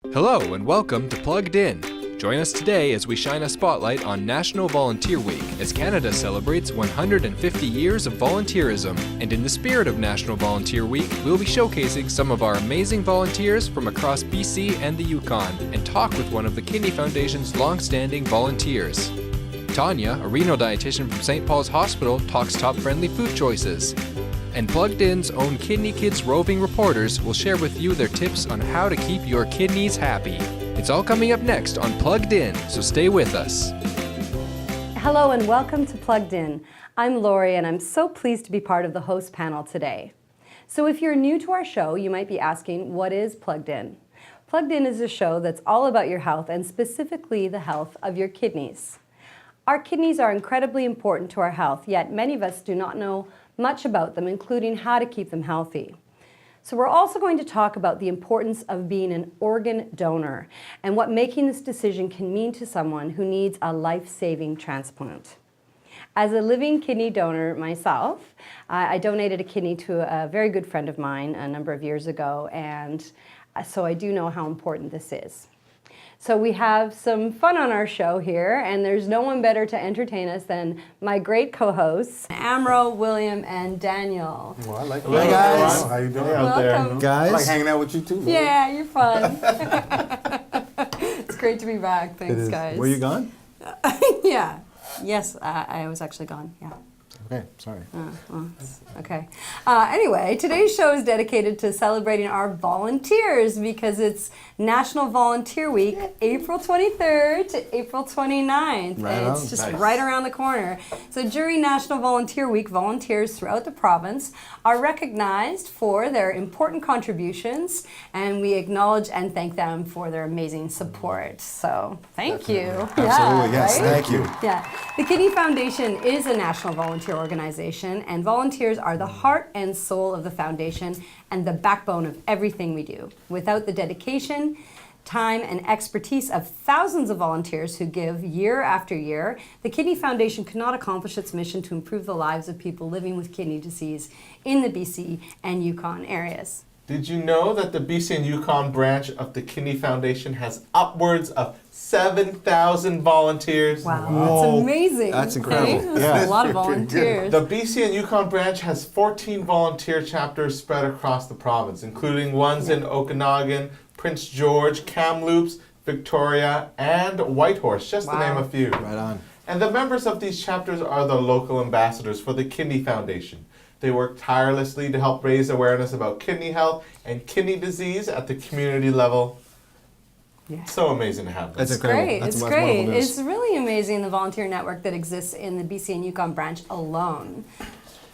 Hello and welcome to Plugged In. Join us today as we shine a spotlight on National Volunteer Week as Canada celebrates 150 years of volunteerism. And in the spirit of National Volunteer Week, we'll be showcasing some of our amazing volunteers from across BC and the Yukon and talk with one of the Kidney Foundation's long-standing volunteers. Tanya, a renal dietitian from St. Paul's Hospital, talks top-friendly food choices. And Plugged In's own Kidney Kids roving reporters will share with you their tips on how to keep your kidneys happy. It's all coming up next on Plugged In, so stay with us. Hello and welcome to Plugged In. I'm Lori and I'm so pleased to be part of the host panel today. So if you're new to our show, you might be asking, what is Plugged In? Plugged In is a show that's all about your health and specifically the health of your kidneys. Our kidneys are incredibly important to our health, yet many of us do not know much about them, including how to keep them healthy. So we're also going to talk about the importance of being an organ donor and what making this decision can mean to someone who needs a life-saving transplant. As a living kidney donor myself, I donated a kidney to a very good friend of mine a number of years ago, and so I do know how important this is. So we have some fun on our show here, and there's no one better to entertain us than my great co-hosts, Amro, William, and Daniel. Well, I like it. Hey guys. How you doing out there? Guys? I like hanging out with you too. Yeah, you're fun. It's great to be back. Thanks, guys. Were you gone? Yeah. Yes, I was actually gone. Yeah. Okay, sorry. Okay. Anyway, today's show is dedicated to celebrating our volunteers because it's National Volunteer Week, April 23rd to April 29th. Right and on. it's just Nice. right around the corner. So during National Volunteer Week, volunteers throughout the province are recognized for their important contributions, and we acknowledge and thank them for their amazing support. So thank you. Absolutely, Yeah, yes, right? thank you. Yeah, the Kidney Foundation is a national volunteer organization, and volunteers are the heart and soul of the foundation and the backbone of everything we do. Without the dedication, time, and expertise of thousands of volunteers who give year after year, the Kidney Foundation could not accomplish its mission to improve the lives of people living with kidney disease in the BC and Yukon areas. Did you know that the BC and Yukon branch of the Kidney Foundation has upwards of 7,000 volunteers? Wow, Whoa, that's amazing. that's incredible. That's Yeah. a lot of Pretty good. volunteers. The BC and Yukon branch has 14 volunteer chapters spread across the province, including ones in Okanagan, Prince George, Kamloops, Victoria, and Whitehorse, just to name a few. Right on. And the members of these chapters are the local ambassadors for the Kidney Foundation. They work tirelessly to help raise awareness about kidney health and kidney disease at the community level. Yeah. So amazing to have That's this. incredible. Great. That's It's wonderful great. news. It's really amazing the volunteer network that exists in the BC and Yukon branch alone.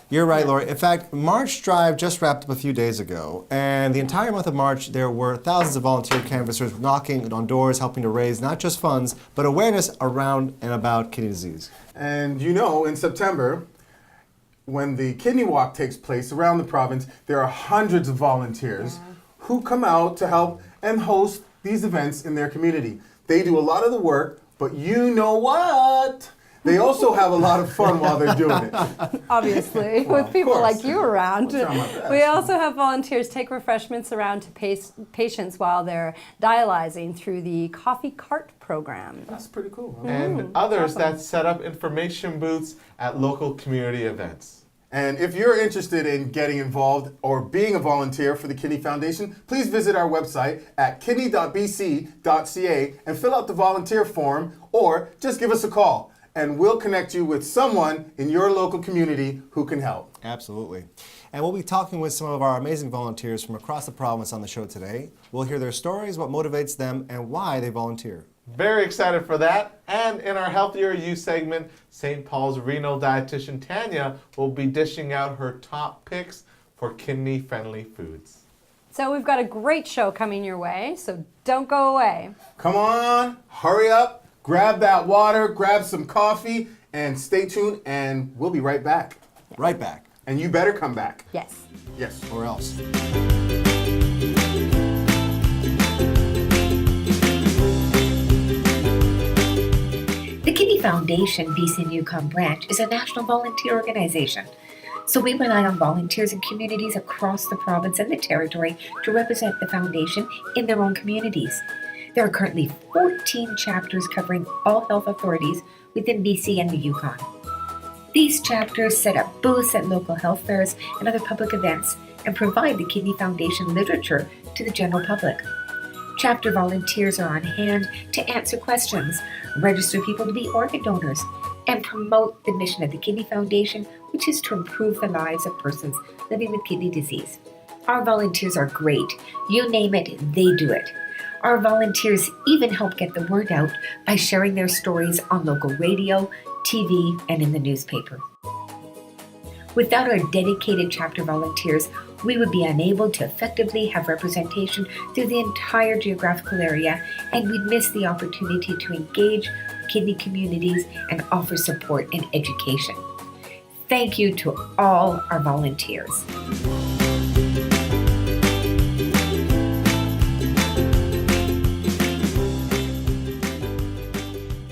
You're right, Lori. In fact, March Drive just wrapped up a few days ago, and the entire month of March, there were thousands of volunteer canvassers knocking on doors, helping to raise not just funds, but awareness around and about kidney disease. And you know, in September, when the Kidney Walk takes place around the province, there are hundreds of volunteers who come out to help and host these events in their community. They do a lot of the work, but you know what? They also have a lot of fun while they're doing it. Obviously, Well, with people of course. like you around. I'll try my best. We also have volunteers take refreshments around to patients while they're dialyzing through the Coffee Cart program. That's pretty cool. Huh? And others awesome. that set up information booths at local community events. And if you're interested in getting involved or being a volunteer for the Kidney Foundation, please visit our website at kidney.ca and fill out the volunteer form, or just give us a call and we'll connect you with someone in your local community who can help. Absolutely. And we'll be talking with some of our amazing volunteers from across the province on the show today. We'll hear their stories, what motivates them, and why they volunteer. Very excited for that. And in our Healthier You segment, St. Paul's renal dietitian Tanya will be dishing out her top picks for kidney-friendly foods. So we've got a great show coming your way, so don't go away. Come on, hurry up, grab that water, grab some coffee, and stay tuned, and we'll be right back. Right back. And you better come back. Yes. Yes. Or else. The Kidney Foundation BC and Yukon branch is a national volunteer organization. So we rely on volunteers and communities across the province and the territory to represent the foundation in their own communities. There are currently 14 chapters covering all health authorities within BC and the Yukon. These chapters set up booths at local health fairs and other public events and provide the Kidney Foundation literature to the general public. Chapter volunteers are on hand to answer questions, register people to be organ donors, and promote the mission of the Kidney Foundation, which is to improve the lives of persons living with kidney disease. Our volunteers are great. You name it, they do it. Our volunteers even help get the word out by sharing their stories on local radio, TV, and in the newspaper. Without our dedicated chapter volunteers, we would be unable to effectively have representation through the entire geographical area, and we'd miss the opportunity to engage kidney communities and offer support and education. Thank you to all our volunteers.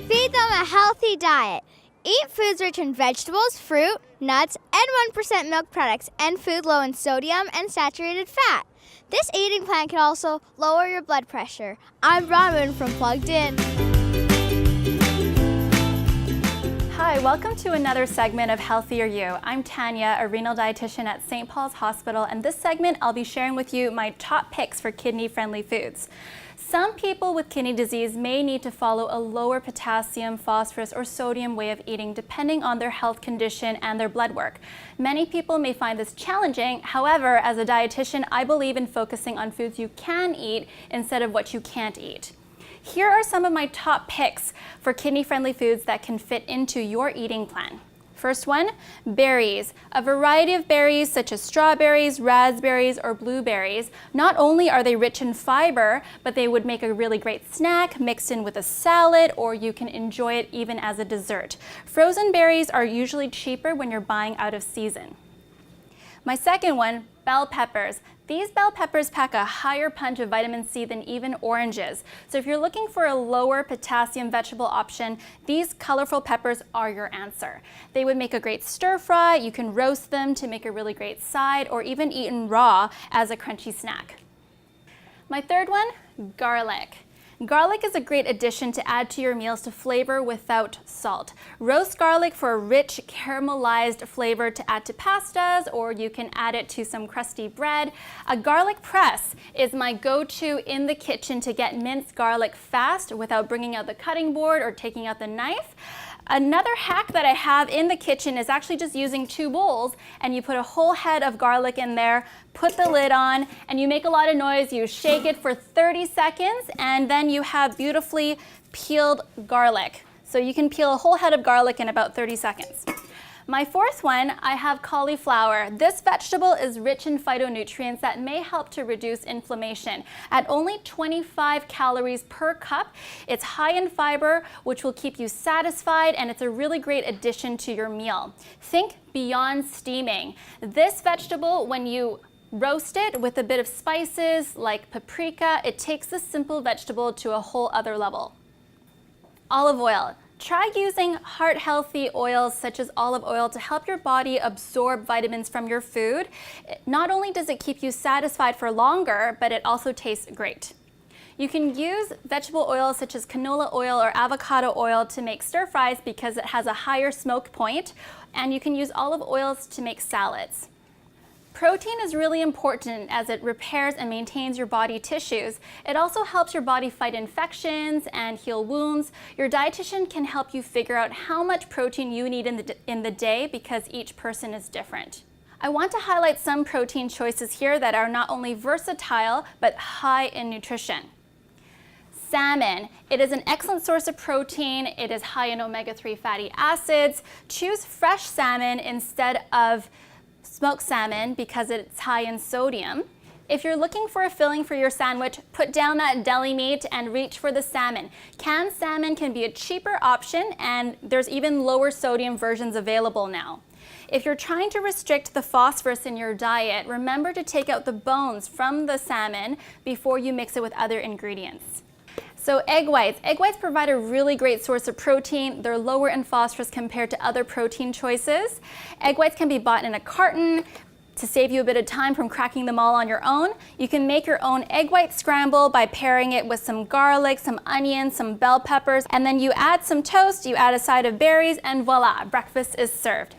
Feed them a healthy diet. Eat foods rich in vegetables, fruit, nuts, and 1% milk products, and food low in sodium and saturated fat. This eating plan can also lower your blood pressure. I'm Bronwyn from Plugged In. Hi, welcome to another segment of Healthier You. I'm Tanya, a renal dietitian at St. Paul's Hospital, and this segment I'll be sharing with you my top picks for kidney-friendly foods. Some people with kidney disease may need to follow a lower potassium, phosphorus, or sodium way of eating depending on their health condition and their blood work. Many people may find this challenging. However, as a dietitian, I believe in focusing on foods you can eat instead of what you can't eat. Here are some of my top picks for kidney-friendly foods that can fit into your eating plan. First one, berries. A variety of berries such as strawberries, raspberries, or blueberries. Not only are they rich in fiber, but they would make a really great snack mixed in with a salad, or you can enjoy it even as a dessert. Frozen berries are usually cheaper when you're buying out of season. My second one, bell peppers. These bell peppers pack a higher punch of vitamin C than even oranges. So if you're looking for a lower potassium vegetable option, these colorful peppers are your answer. They would make a great stir fry. You can roast them to make a really great side, or even eaten raw as a crunchy snack. My third one, garlic. Garlic is a great addition to add to your meals to flavor without salt. Roast garlic for a rich caramelized flavor to add to pastas, or you can add it to some crusty bread. A garlic press is my go-to in the kitchen to get minced garlic fast without bringing out the cutting board or taking out the knife. Another hack that I have in the kitchen is actually just using 2 bowls, and you put a whole head of garlic in there, put the lid on, and you make a lot of noise. You shake it for 30 seconds, and then you have beautifully peeled garlic. So you can peel a whole head of garlic in about 30 seconds. My fourth one, I have cauliflower. This vegetable is rich in phytonutrients that may help to reduce inflammation. At only 25 calories per cup, it's high in fiber, which will keep you satisfied, and it's a really great addition to your meal. Think beyond steaming. This vegetable, when you roast it with a bit of spices like paprika, it takes this simple vegetable to a whole other level. Olive oil. Try using heart-healthy oils such as olive oil to help your body absorb vitamins from your food. Not only does it keep you satisfied for longer, but it also tastes great. You can use vegetable oils such as canola oil or avocado oil to make stir fries because it has a higher smoke point, and you can use olive oils to make salads. Protein is really important as it repairs and maintains your body tissues. It also helps your body fight infections and heal wounds. Your dietitian can help you figure out how much protein you need in the day because each person is different. I want to highlight some protein choices here that are not only versatile, but high in nutrition. Salmon. It is an excellent source of protein. It is high in omega-3 fatty acids. Choose fresh salmon instead of smoked salmon because it's high in sodium. If you're looking for a filling for your sandwich, put down that deli meat and reach for the salmon. Canned salmon can be a cheaper option, and there's even lower sodium versions available now. If you're trying to restrict the phosphorus in your diet, remember to take out the bones from the salmon before you mix it with other ingredients. So egg whites. Egg whites provide a really great source of protein. They're lower in phosphorus compared to other protein choices. Egg whites can be bought in a carton. To save you a bit of time from cracking them all on your own, you can make your own egg white scramble by pairing it with some garlic, some onions, some bell peppers, and then you add some toast, you add a side of berries, and voila, breakfast is served.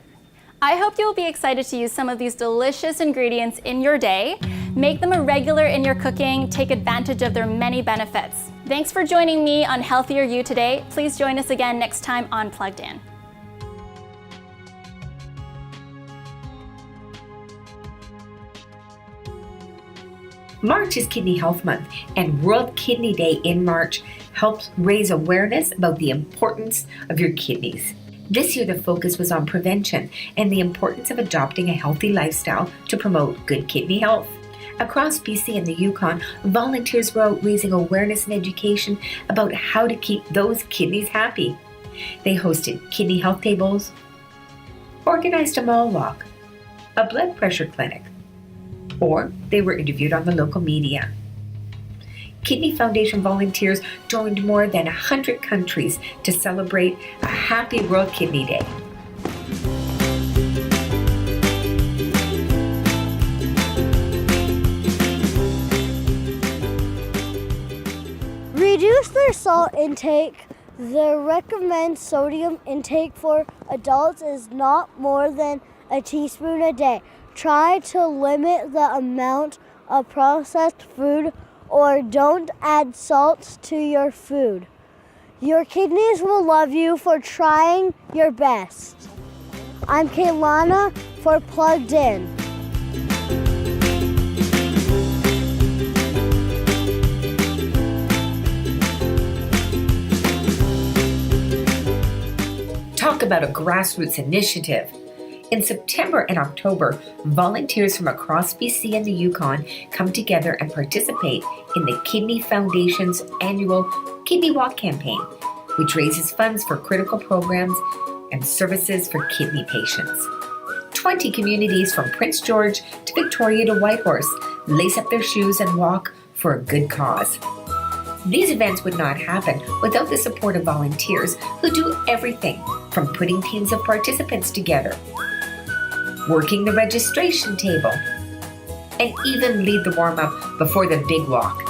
I hope you'll be excited to use some of these delicious ingredients in your day. Make them a regular in your cooking. Take advantage of their many benefits. Thanks for joining me on Healthier You today. Please join us again next time on Plugged In. March is Kidney Health Month, and World Kidney Day in March helps raise awareness about the importance of your kidneys. This year, the focus was on prevention and the importance of adopting a healthy lifestyle to promote good kidney health. Across BC and the Yukon, volunteers were out raising awareness and education about how to keep those kidneys happy. They hosted kidney health tables, organized a mall walk, a blood pressure clinic, or they were interviewed on the local media. Kidney Foundation volunteers joined more than 100 countries to celebrate a happy World Kidney Day. Reduce their salt intake. The recommended sodium intake for adults is not more than a teaspoon a day. Try to limit the amount of processed food or don't add salt to your food. Your kidneys will love you for trying your best. I'm Kaylana for Plugged In. Talk about a grassroots initiative. In September and October, volunteers from across BC and the Yukon come together and participate in the Kidney Foundation's annual Kidney Walk campaign, which raises funds for critical programs and services for kidney patients. 20 communities from Prince George to Victoria to Whitehorse lace up their shoes and walk for a good cause. These events would not happen without the support of volunteers who do everything from putting teams of participants together, working the registration table, and even lead the warm-up before the big walk.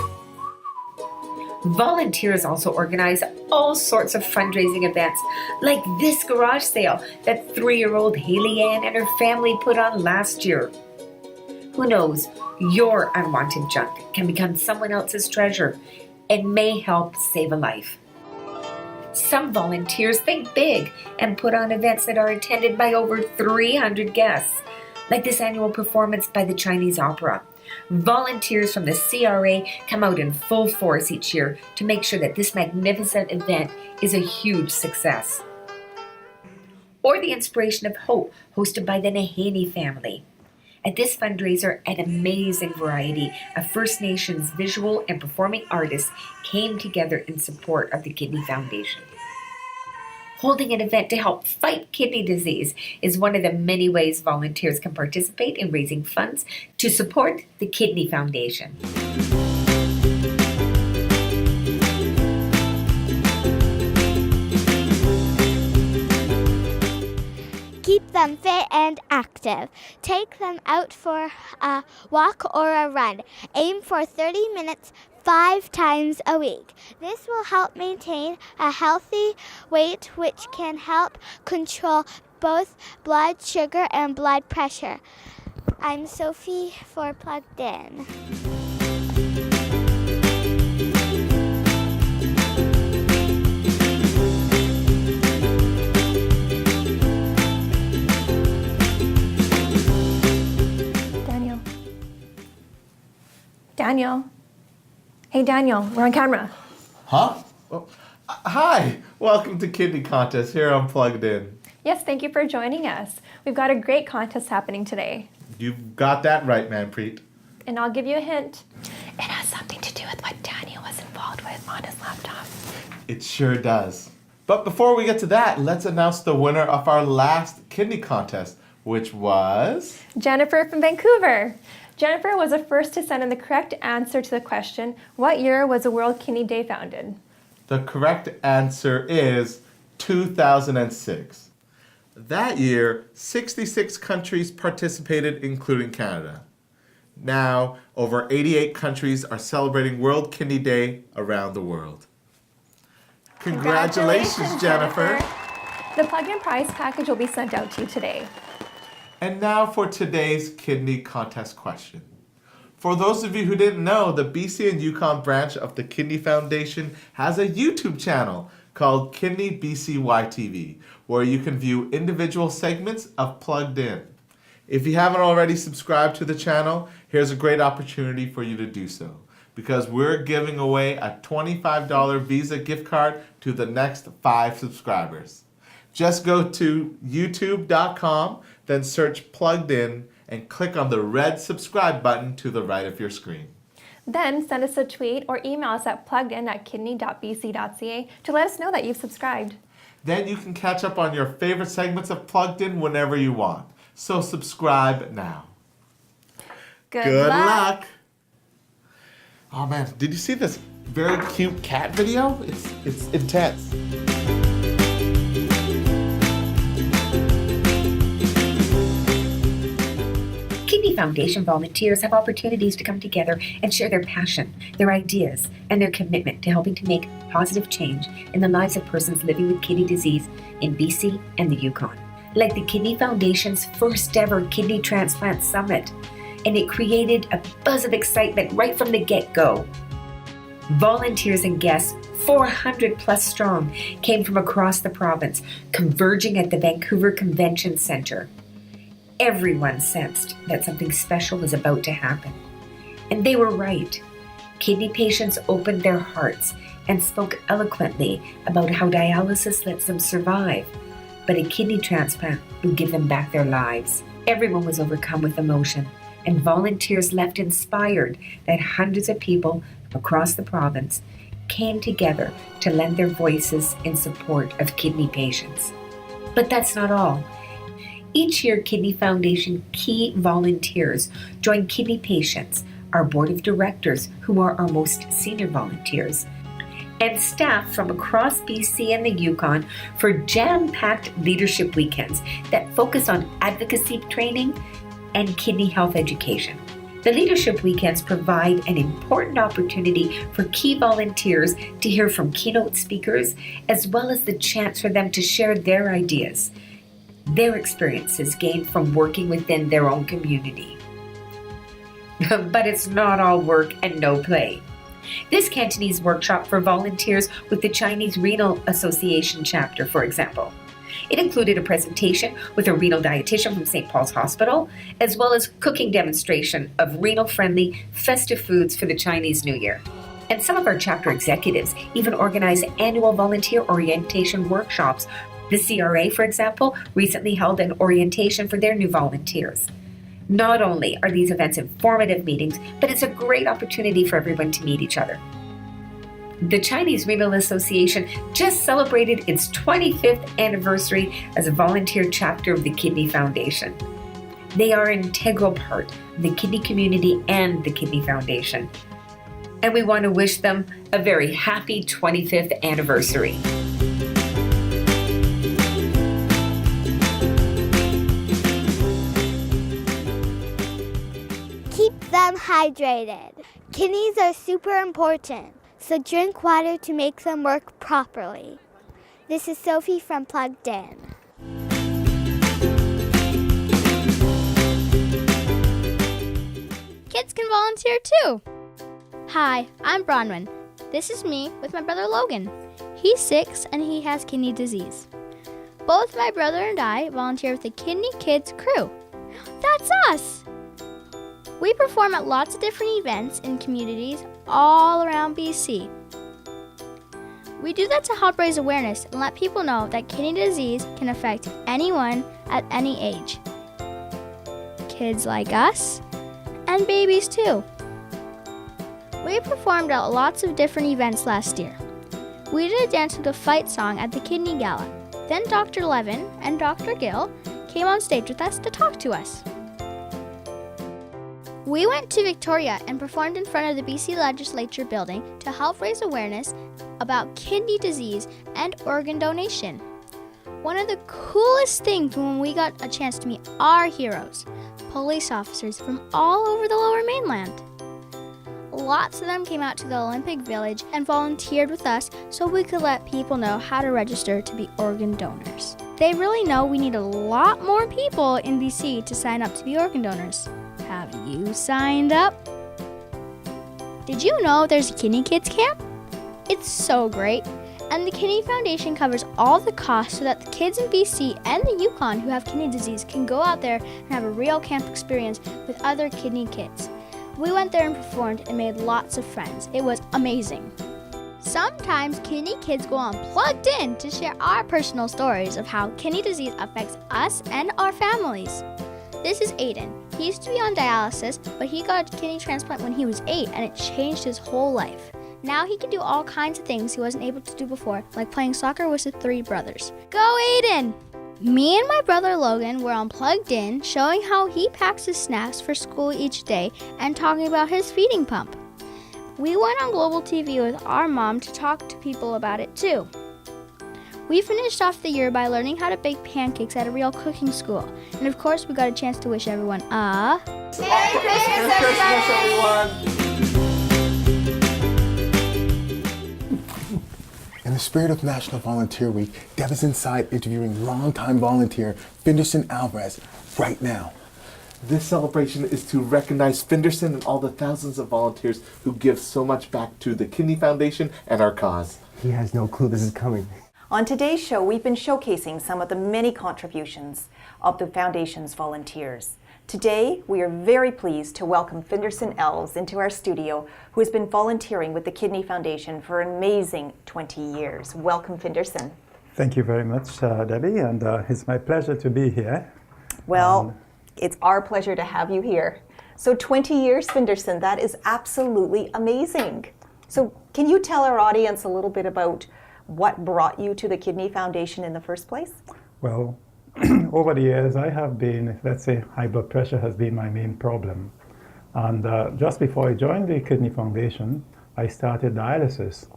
Volunteers also organize all sorts of fundraising events, like this garage sale that 3-year-old Haley Ann and her family put on last year. Who knows, your unwanted junk can become someone else's treasure and may help save a life. Some volunteers think big and put on events that are attended by over 300 guests, like this annual performance by the Chinese Opera. Volunteers from the CRA come out in full force each year to make sure that this magnificent event is a huge success. Or the Inspiration of Hope, hosted by the Nahaney family. At this fundraiser, an amazing variety of First Nations visual and performing artists came together in support of the Kidney Foundation. Holding an event to help fight kidney disease is one of the many ways volunteers can participate in raising funds to support the Kidney Foundation. Keep them fit and active. Take them out for a walk or a run. Aim for 30 minutes 5 times a week. This will help maintain a healthy weight, which can help control both blood sugar and blood pressure. I'm Sophie for Plugged In. Daniel. Hey, Daniel, we're on camera. Huh? Oh, hi! Welcome to Kidney Contest here on Plugged In. Yes, thank you for joining us. We've got a great contest happening today. You've got that right, Manpreet. And I'll give you a hint. It has something to do with what Daniel was involved with on his laptop. It sure does. But before we get to that, let's announce the winner of our last kidney contest, which was... Jennifer from Vancouver. Jennifer was the first to send in the correct answer to the question, what year was the World Kidney Day founded? The correct answer is 2006. That year, 66 countries participated, including Canada. Now, over 88 countries are celebrating World Kidney Day around the world. Congratulations, Jennifer. The plug-in prize package will be sent out to you today. And now for today's kidney contest question. For those of you who didn't know, the BC and Yukon branch of the Kidney Foundation has a YouTube channel called Kidney BCY TV, where you can view individual segments of Plugged In. If you haven't already subscribed to the channel, here's a great opportunity for you to do so, because we're giving away a $25 Visa gift card to the next 5 subscribers. Just go to youtube.com, then search Plugged In, and click on the red subscribe button to the right of your screen. Then send us a tweet or email us at pluggedin@kidney.ca to let us know that you've subscribed. Then you can catch up on your favorite segments of Plugged In whenever you want. So subscribe now. Good luck. Oh man, did you see this very cute cat video? It's intense. Kidney Foundation volunteers have opportunities to come together and share their passion, their ideas, and their commitment to helping to make positive change in the lives of persons living with kidney disease in BC and the Yukon. Like the Kidney Foundation's first ever Kidney Transplant Summit, and it created a buzz of excitement right from the get-go. Volunteers and guests, 400 plus strong, came from across the province, converging at the Vancouver Convention Centre. Everyone sensed that something special was about to happen. And they were right. Kidney patients opened their hearts and spoke eloquently about how dialysis lets them survive, but a kidney transplant would give them back their lives. Everyone was overcome with emotion, and volunteers left inspired that hundreds of people from across the province came together to lend their voices in support of kidney patients. But that's not all. Each year, Kidney Foundation key volunteers join kidney patients, our board of directors, who are our most senior volunteers, and staff from across BC and the Yukon for jam-packed leadership weekends that focus on advocacy training and kidney health education. The leadership weekends provide an important opportunity for key volunteers to hear from keynote speakers, as well as the chance for them to share their ideas, their experiences gained from working within their own community. But it's not all work and no play. This Cantonese workshop for volunteers with the Chinese Renal Association chapter, for example. It included a presentation with a renal dietitian from St. Paul's Hospital, as well as cooking demonstration of renal-friendly festive foods for the Chinese New Year. And some of our chapter executives even organize annual volunteer orientation workshops. The CRA, for example, recently held an orientation for their new volunteers. Not only are these events informative meetings, but it's a great opportunity for everyone to meet each other. The Chinese Renal Association just celebrated its 25th anniversary as a volunteer chapter of the Kidney Foundation. They are an integral part of the kidney community and the Kidney Foundation. And we want to wish them a very happy 25th anniversary. Keep them hydrated. Kidneys are super important, so drink water to make them work properly. This is Sophie from Plugged In. Kids can volunteer too. Hi, I'm Bronwyn. This is me with my brother Logan. He's 6 and he has kidney disease. Both my brother and I volunteer with the Kidney Kids crew. That's us! We perform at lots of different events in communities all around BC. We do that to help raise awareness and let people know that kidney disease can affect anyone at any age. Kids like us, and babies too. We performed at lots of different events last year. We did a dance with a fight song at the Kidney Gala. Then Dr. Levin and Dr. Gill came on stage with us to talk to us. We went to Victoria and performed in front of the BC Legislature building to help raise awareness about kidney disease and organ donation. One of the coolest things when we got a chance to meet our heroes, police officers from all over the Lower Mainland. Lots of them came out to the Olympic Village and volunteered with us so we could let people know how to register to be organ donors. They really know we need a lot more people in BC to sign up to be organ donors. Have you signed up? Did you know there's a Kidney Kids Camp? It's so great. And the Kidney Foundation covers all the costs so that the kids in BC and the Yukon who have kidney disease can go out there and have a real camp experience with other kidney kids. We went there and performed and made lots of friends. It was amazing. Sometimes kidney kids go on Plugged In to share our personal stories of how kidney disease affects us and our families. This is Aiden. He used to be on dialysis, but he got a kidney transplant when he was 8 and it changed his whole life. Now he can do all kinds of things he wasn't able to do before, like playing soccer with his 3 brothers. Go Aiden! Me and my brother Logan were on Plugged In, showing how he packs his snacks for school each day and talking about his feeding pump. We went on Global TV with our mom to talk to people about it too. We finished off the year by learning how to bake pancakes at a real cooking school. And of course, we got a chance to wish everyone a Merry Christmas, everyone! In the spirit of National Volunteer Week, Deb is inside interviewing longtime volunteer Finderson Alvarez right now. This celebration is to recognize Finderson and all the thousands of volunteers who give so much back to the Kidney Foundation and our cause. He has no clue this is coming. On today's show, we've been showcasing some of the many contributions of the Foundation's volunteers. Today, we are very pleased to welcome Finderson Elves into our studio, who has been volunteering with the Kidney Foundation for an amazing 20 years. Welcome, Finderson. Thank you very much, Debbie, and it's my pleasure to be here. Well, it's our pleasure to have you here. So 20 years, Finderson, that is absolutely amazing. So can you tell our audience a little bit about what brought you to the Kidney Foundation in the first place? Well, over the years, I have been, let's say, high blood pressure has been my main problem. And just before I joined the Kidney Foundation, I started dialysis.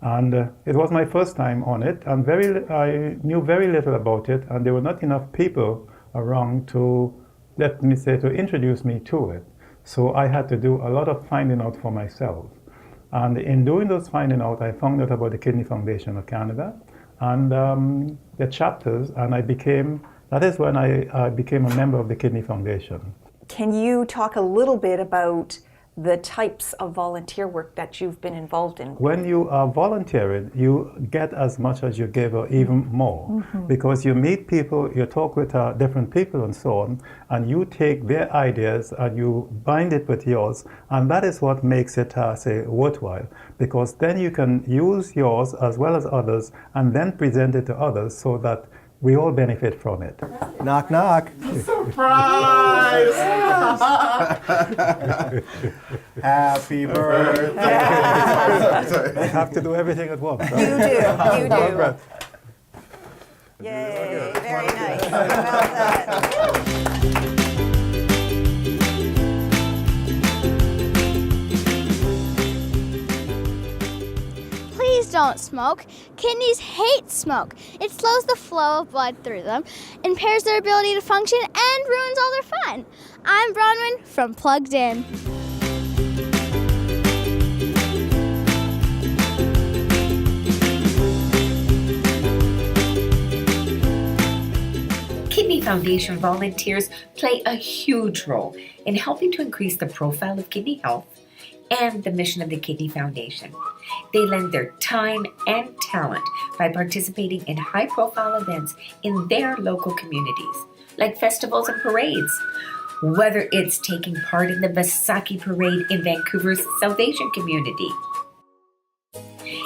And it was my first time on it, and I knew very little about it, and there were not enough people around to, let me say, to introduce me to it. So I had to do a lot of finding out for myself. And in doing those finding out, I found out about the Kidney Foundation of Canada and the chapters, and that is when I became a member of the Kidney Foundation. Can you talk a little bit about the types of volunteer work that you've been involved in? When you are volunteering, you get as much as you give or even more, because you meet people, you talk with different people and so on, and you take their ideas and you bind it with yours, and that is what makes it, say, worthwhile, because then you can use yours as well as others and then present it to others so that we all benefit from it. Knock, knock. Surprise! Happy birthday. I have to do everything at once. You do, you One do. breath. Yay, very nice. Well done. Please don't smoke. Kidneys hate smoke. It slows the flow of blood through them, impairs their ability to function, and ruins all their fun. I'm Bronwyn from Plugged In. Kidney Foundation volunteers play a huge role in helping to increase the profile of kidney health and the mission of the Kidney Foundation. They lend their time and talent by participating in high-profile events in their local communities, like festivals and parades. Whether it's taking part in the Basaki Parade in Vancouver's South Asian community.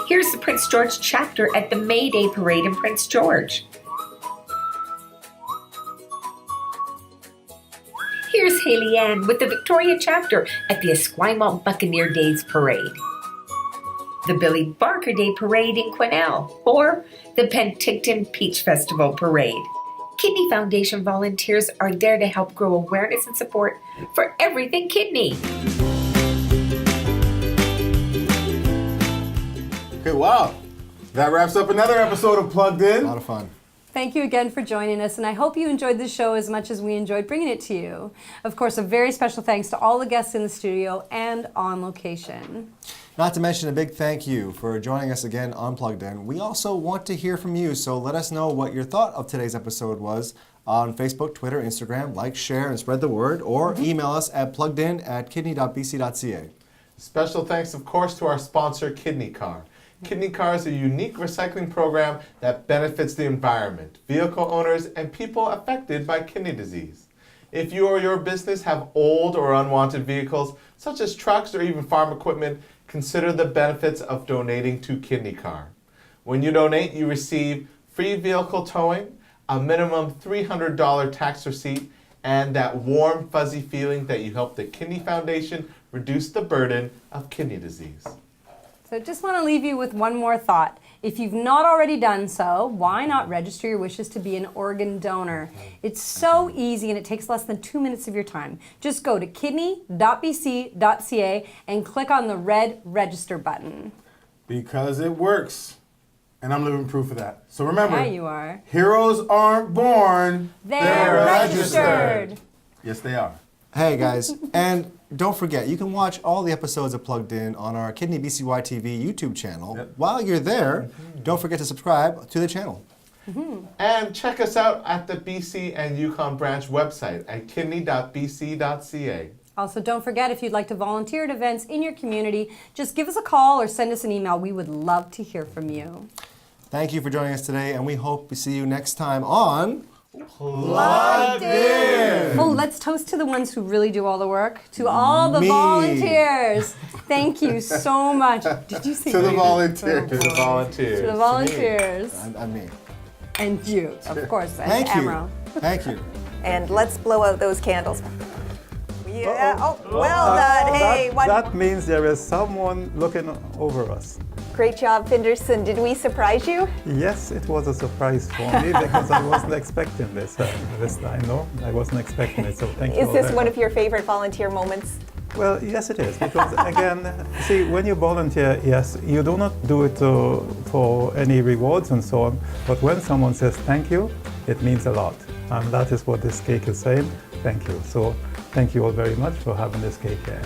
Here's the Prince George chapter at the May Day Parade in Prince George. Here's Haley Ann with the Victoria chapter at the Esquimalt Buccaneer Days Parade. The Billy Barker Day Parade in Quesnel, or the Penticton Peach Festival Parade. Kidney Foundation volunteers are there to help grow awareness and support for everything kidney. Okay, wow. That wraps up another episode of Plugged In. A lot of fun. Thank you again for joining us, and I hope you enjoyed the show as much as we enjoyed bringing it to you. Of course, a very special thanks to all the guests in the studio and on location. Not to mention a big thank you for joining us again on Plugged In. We also want to hear from you, so let us know what your thought of today's episode was on Facebook, Twitter, Instagram. Like, share, and spread the word, or email us at pluggedin@kidney.bc.ca. Special thanks, of course, to our sponsor, Kidney Car. Kidney Car is a unique recycling program that benefits the environment, vehicle owners, and people affected by kidney disease. If you or your business have old or unwanted vehicles, such as trucks or even farm equipment, consider the benefits of donating to Kidney Car. When you donate, you receive free vehicle towing, a minimum $300 tax receipt, and that warm, fuzzy feeling that you help the Kidney Foundation reduce the burden of kidney disease. So just want to leave you with one more thought. If you've not already done so, why not register your wishes to be an organ donor? It's so easy and it takes less than 2 minutes of your time. Just go to kidney.bc.ca and click on the red register button. Because it works. And I'm living proof of that. So remember, Yeah, you are. Heroes aren't born, They're registered. Yes, they are. Hey guys, and don't forget, you can watch all the episodes of Plugged In on our Kidney BCY TV YouTube channel. Yep. While you're there, don't forget to subscribe to the channel. And check us out at the BC and Yukon branch website at kidney.bc.ca. Also, don't forget, if you'd like to volunteer at events in your community, just give us a call or send us an email. We would love to hear from you. Thank you for joining us today, and we hope to see you next time on Plugged In! Oh, let's toast to the ones who really do all the work. To all the Me. volunteers. Thank you so much. Did you say To the me? volunteers. To the volunteers. To the volunteers. I'm me. And you, of course, and Thank you. Amro. Thank you. And let's blow out those candles. Yeah. Oh, well done. Hey, That means there is someone looking over us. great job, Finderson. Did we surprise you? Yes, it was a surprise for me because I wasn't expecting this this time. No, I wasn't expecting it. So thank you. Is this one of your favorite volunteer moments? Well, yes, it is. Because again, see, when you volunteer, yes, you do not do it for any rewards and so on. But when someone says thank you, it means a lot. And that is what this cake is saying. Thank you. So thank you all very much for having this cake here.